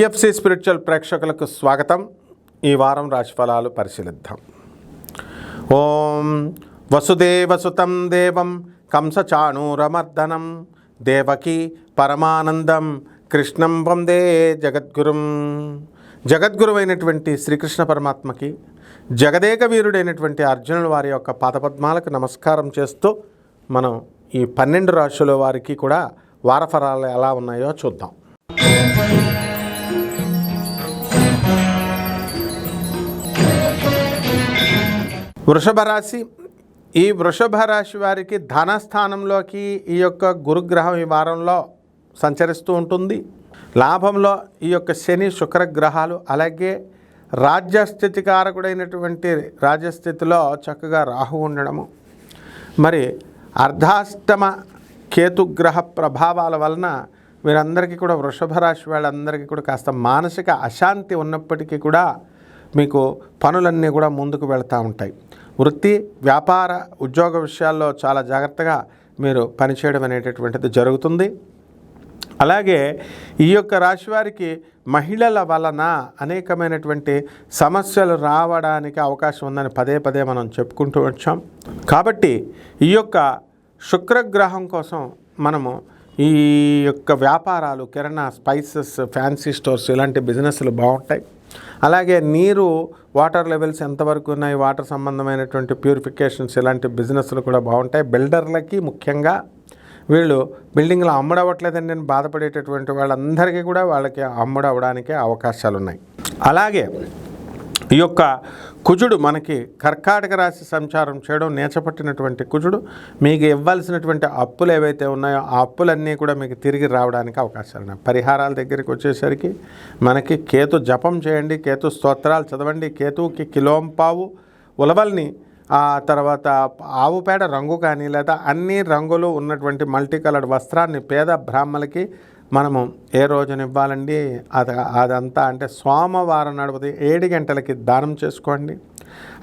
TFC spiritual ప్రేక్షకులకు స్వాగతం. ఈ వారం రాశిఫలాలు పరిశీలిద్దాం. ఓం వసుదేవసుతం దేవం కంసచాణూరమర్దనం దేవకీ పరమానందం కృష్ణం వందే జగద్గురుం. జగద్గురువైనటువంటి శ్రీకృష్ణ పరమాత్మకి, జగదేక వీరుడైనటువంటి అర్జునుల వారి యొక్క పాదపద్మాలకు నమస్కారం చేస్తూ మనం ఈ 12 రాశుల వారికి కూడా వారఫలాలు ఎలా ఉన్నాయో చూద్దాం. వృషభ రాశి. ఈ వృషభ రాశి వారికి ధనస్థానంలోకి ఈ యొక్క గురుగ్రహం ఈ వారంలో సంచరిస్తూ ఉంటుంది. లాభంలో ఈ యొక్క శని శుక్ర గ్రహాలు, అలాగే రాజ్యస్థితికారకుడైనటువంటి రాజ్యస్థితిలో చక్కగా రాహు ఉండడము, మరి అర్ధాష్టమ కేతుగ్రహ ప్రభావాల వలన వీరందరికీ కూడా వృషభ రాశి వాళ్ళందరికీ కూడా కాస్త మానసిక అశాంతి ఉన్నప్పటికీ కూడా మీకు పనులన్నీ కూడా ముందుకు వెళ్తూ ఉంటాయి. వృత్తి, వ్యాపార, ఉద్యోగ విషయాల్లో చాలా జాగ్రత్తగా మీరు పనిచేయడం అనేటటువంటిది జరుగుతుంది. అలాగే ఈ యొక్క రాశి వారికి మహిళల వలన అనేకమైనటువంటి సమస్యలు రావడానికి అవకాశం ఉందని పదే పదే మనం చెప్పుకుంటూ వచ్చాం. కాబట్టి ఈ యొక్క శుక్రగ్రహం కోసం మనము ఈ యొక్క వ్యాపారాలు, కిరాణా, స్పైసెస్, ఫ్యాన్సీ స్టోర్స్ ఇలాంటి బిజినెస్లు బాగుంటాయి. అలాగే నీరు, వాటర్ లెవెల్స్ ఎంతవరకు ఉన్నాయి, వాటర్ సంబంధమైనటువంటి ప్యూరిఫికేషన్స్ ఇలాంటి బిజినెస్లు కూడా బాగుంటాయి. బిల్డర్లకి ముఖ్యంగా వీళ్ళు బిల్డింగ్లు అమ్ముడవట్లేదని నేను బాధపడేటటువంటి వాళ్ళందరికీ కూడా వాళ్ళకి అమ్ముడవడానికే అవకాశాలు ఉన్నాయి. అలాగే ఈ యొక్క కుజుడు మనకి కర్కాటక రాశి సంచారం చేయడం, నేచపట్టినటువంటి కుజుడు మీకు ఇవ్వాల్సినటువంటి అప్పులు ఏవైతే ఉన్నాయో ఆ అప్పులన్నీ కూడా మీకు తిరిగి రావడానికి అవకాశాలు ఉన్నాయి. పరిహారాల దగ్గరికి వచ్చేసరికి మనకి కేతు జపం చేయండి, కేతు స్తోత్రాలు చదవండి, కేతువుకి కిలోంపావు ఉలవల్ని, ఆ తర్వాత ఆవు పేడ రంగు కానీ లేదా అన్ని రంగులు ఉన్నటువంటి మల్టీ కలర్డ్ వస్త్రాన్ని పేద బ్రాహ్మలకి మనము ఏ రోజున ఇవ్వాలండి, అదంతా అంటే సోమవారం నాడు 7 గంటలకి దానం చేసుకోండి.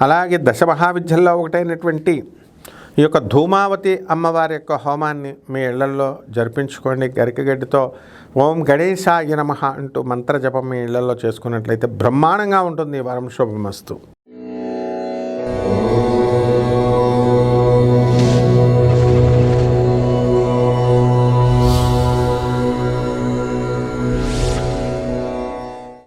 అలాగే దశమహావిద్యల్లో ఒకటైనటువంటి ఈ యొక్క ధూమావతి అమ్మవారి యొక్క హోమాన్ని మీ ఇళ్లల్లో జరిపించుకోండి. గరికగడ్డితో ఓం గణేశాయ నమః అంటూ మంత్రజపం మీ ఇళ్లలో చేసుకున్నట్లయితే బ్రహ్మాండంగా ఉంటుంది. ఈ వారం శుభమస్తు.